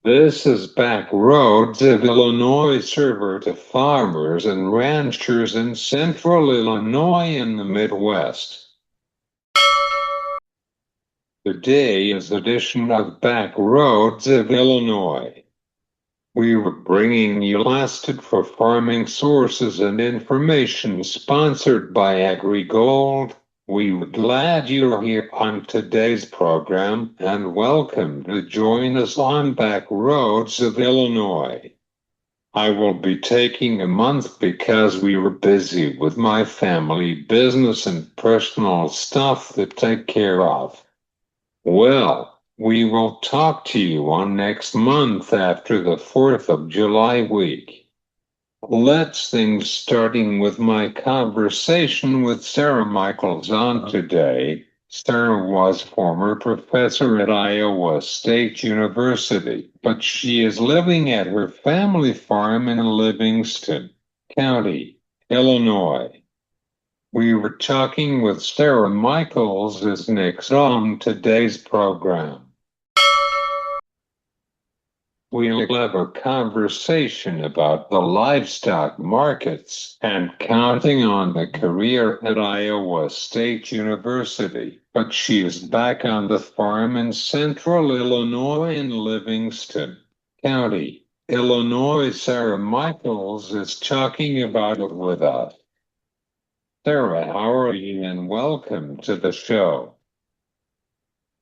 This is Back Roads of Illinois, server to farmers and ranchers in central Illinois and the Midwest. Today is edition of Back Roads of Illinois. We were bringing you lasted for farming sources and information sponsored by AgriGold. We're glad you're here on today's program and welcome to join us on Back Roads of Illinois. I will be taking a month because we were busy with my family business and personal stuff to take care of. Well, we will talk to you on next month after the 4th of July week. Let's things starting with my conversation with Sarah Michaels on today. Sarah was former professor at Iowa State University, but she is living at her family farm in Livingston County, Illinois. We were talking with Sarah Michaels is next on today's program. We'll have a conversation about the livestock markets and counting on the career at Iowa State University. But she is back on the farm in central Illinois in Livingston County, Illinois. Sarah Michaels is talking about it with us. Sarah, how are you? And welcome to the show.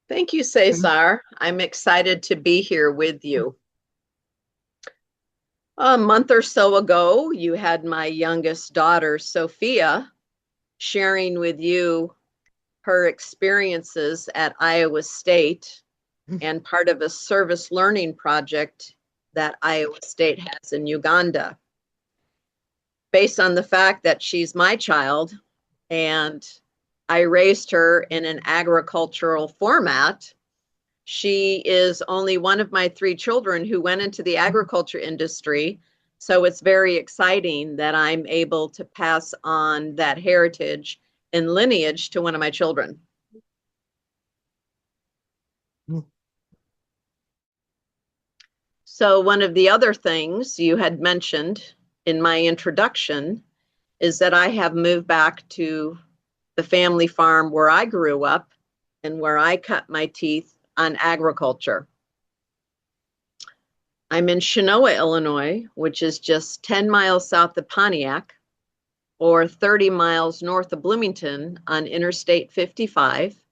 Thank you, Cesar. I'm excited to be here with you. A month or so ago, you had my youngest daughter, Sophia, sharing with you her experiences at Iowa State and part of a service learning project that Iowa State has in Uganda. Based on the fact that she's my child and I raised her in an agricultural format, she is only one of my three children who went into the agriculture industry. So it's very exciting that I'm able to pass on that heritage and lineage to one of my children. So one of the other things you had mentioned in my introduction is that I have moved back to the family farm where I grew up and where I cut my teeth on agriculture. I'm in Chenoa, Illinois, which is just 10 miles south of Pontiac or 30 miles north of Bloomington on Interstate 55.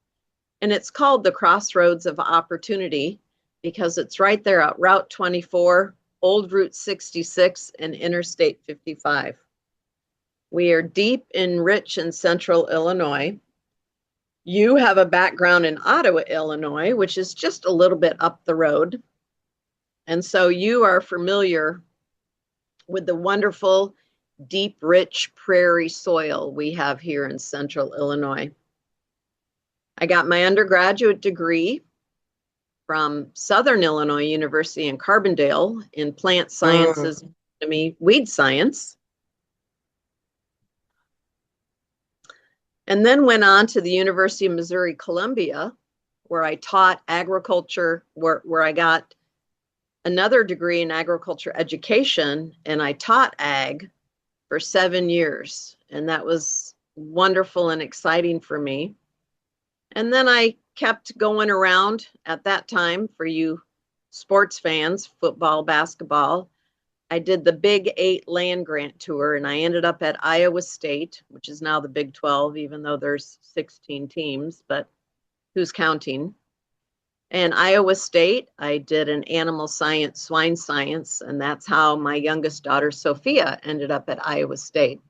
And it's called the Crossroads of Opportunity because it's right there at Route 24, Old Route 66, and Interstate 55. We are deep and rich in central Illinois. You have a background in Ottawa, Illinois, which is just a little bit up the road. And so you are familiar with the wonderful, deep, rich prairie soil we have here in central Illinois. I got my undergraduate degree from Southern Illinois University in Carbondale in plant sciences, weed science. And then went on to the University of Missouri, Columbia, where I taught agriculture, where I got another degree in agriculture education, and I taught ag for 7 years. And that was wonderful and exciting for me. And then I kept going around at that time for you sports fans, football, basketball. I did the Big 8 land grant tour, and I ended up at Iowa State, which is now the Big 12, even though there's 16 teams, but who's counting? And Iowa State, I did an animal science, swine science, and that's how my youngest daughter, Sophia, ended up at Iowa State.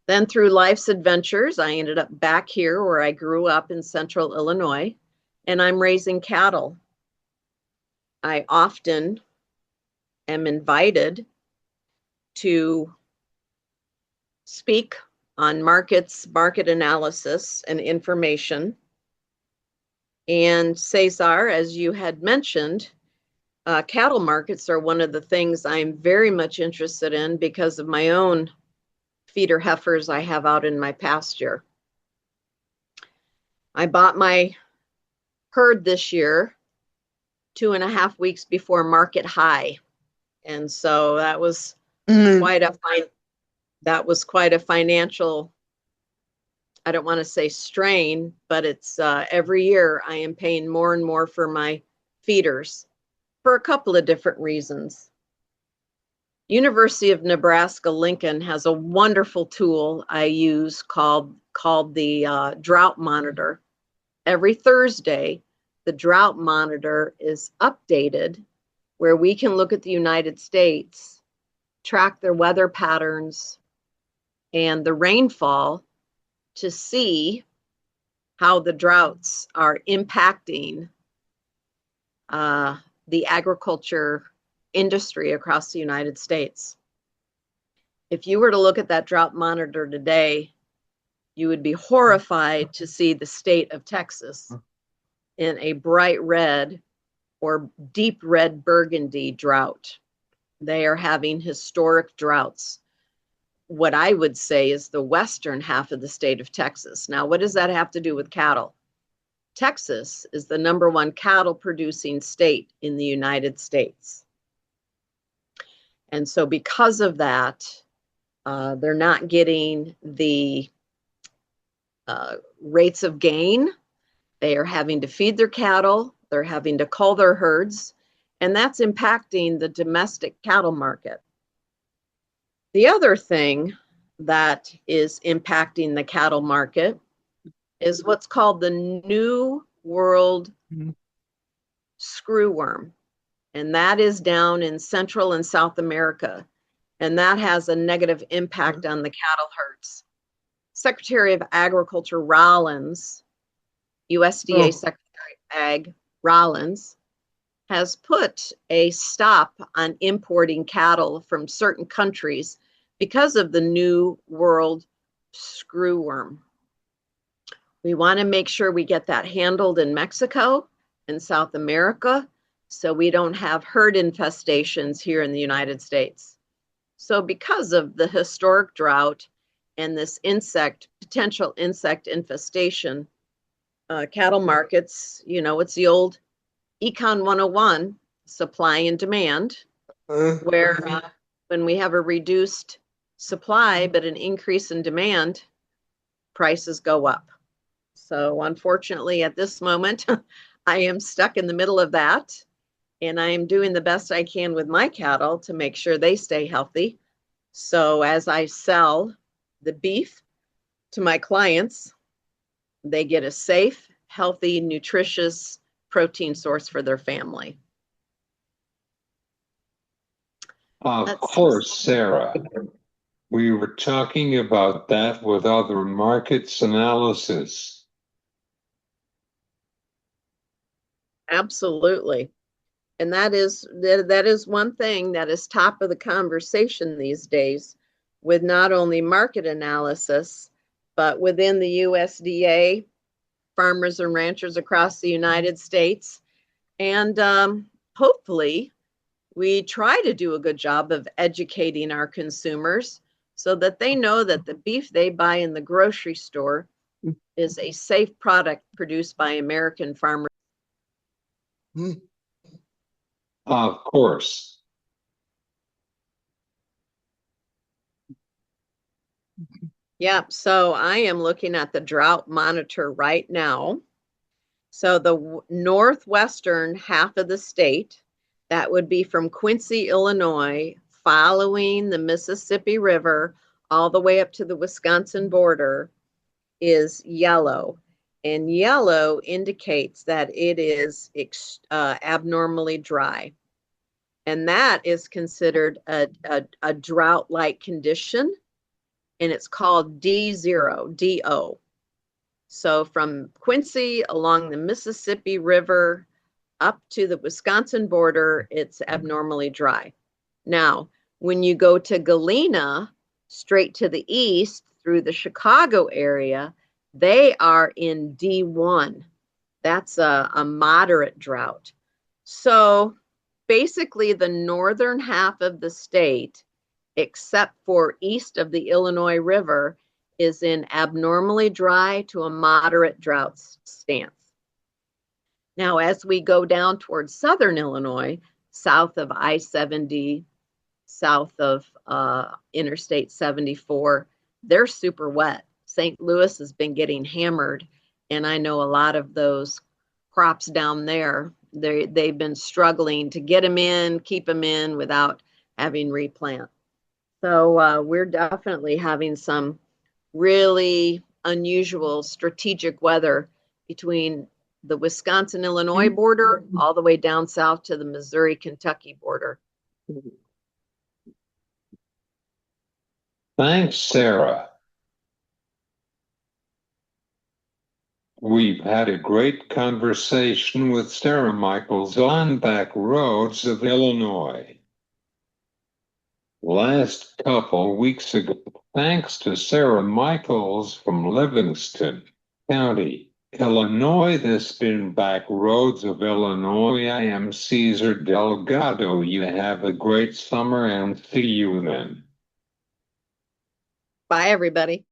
Then through life's adventures, I ended up back here where I grew up in central Illinois, and I'm raising cattle. I often am invited to speak on markets, market analysis, and information. And Cesar, as you had mentioned, cattle markets are one of the things I'm very much interested in because of my own feeder heifers I have out in my pasture. I bought my herd this year 2.5 weeks before market high. And so that was quite a financial, I don't want to say strain, but it's every year I am paying more and more for my feeders for a couple of different reasons. University of Nebraska Lincoln has a wonderful tool I use called the drought monitor. Every Thursday, the drought monitor is updated where we can look at the United States, track their weather patterns and the rainfall to see how the droughts are impacting the agriculture industry across the United States. If you were to look at that drought monitor today, you would be horrified to see the state of Texas in a bright red or deep red burgundy drought. They are having historic droughts. What I would say is the western half of the state of Texas. Now, what does that have to do with cattle? Texas is the #1 cattle producing state in the United States. And so because of that, they're not getting the rates of gain. They are having to feed their cattle. They're having to cull their herds, and that's impacting the domestic cattle market. The other thing that is impacting the cattle market is what's called the New World screwworm, and that is down in Central and South America, and that has a negative impact on the cattle herds. Secretary of Agriculture Rollins, USDA Secretary of Ag Rollins, has put a stop on importing cattle from certain countries because of the New World screwworm. We want to make sure we get that handled in Mexico and South America so we don't have herd infestations here in the United States. So because of the historic drought and this potential insect infestation, cattle markets, it's the old Econ 101, supply and demand, where when we have a reduced supply but an increase in demand, prices go up. So unfortunately, at this moment, I am stuck in the middle of that, and I am doing the best I can with my cattle to make sure they stay healthy. So as I sell the beef to my clients, they get a safe, healthy, nutritious protein source for their family. Of course, Sarah. We were talking about that with other markets analysis. Absolutely. And that is one thing that is top of the conversation these days with not only market analysis, but within the USDA, farmers and ranchers across the United States. And hopefully we try to do a good job of educating our consumers so that they know that the beef they buy in the grocery store is a safe product produced by American farmers. Of course. Yep, so I am looking at the drought monitor right now. So the northwestern half of the state, that would be from Quincy, Illinois, following the Mississippi River all the way up to the Wisconsin border, is yellow. And yellow indicates that it is abnormally dry. And that is considered a drought-like condition, and it's called D0, D-O. So from Quincy along the Mississippi River up to the Wisconsin border, it's abnormally dry. Now, when you go to Galena, straight to the east through the Chicago area, they are in D1. That's a moderate drought. So basically the northern half of the state, except for east of the Illinois River, is in abnormally dry to a moderate drought stance. Now, as we go down towards southern Illinois, south of I-70, south of Interstate 74, they're super wet. St. Louis has been getting hammered, and I know a lot of those crops down there, they've been struggling to get them in, keep them in without having replant. So we're definitely having some really unusual strategic weather between the Wisconsin-Illinois border all the way down south to the Missouri-Kentucky border. Thanks, Sarah. We've had a great conversation with Sarah Michaels on back roads of Illinois. Last couple weeks ago, thanks to Sarah Michaels from Livingston County, Illinois, this has been Back Roads of Illinois. I am Cesar Delgado. You have a great summer and see you then. Bye, everybody.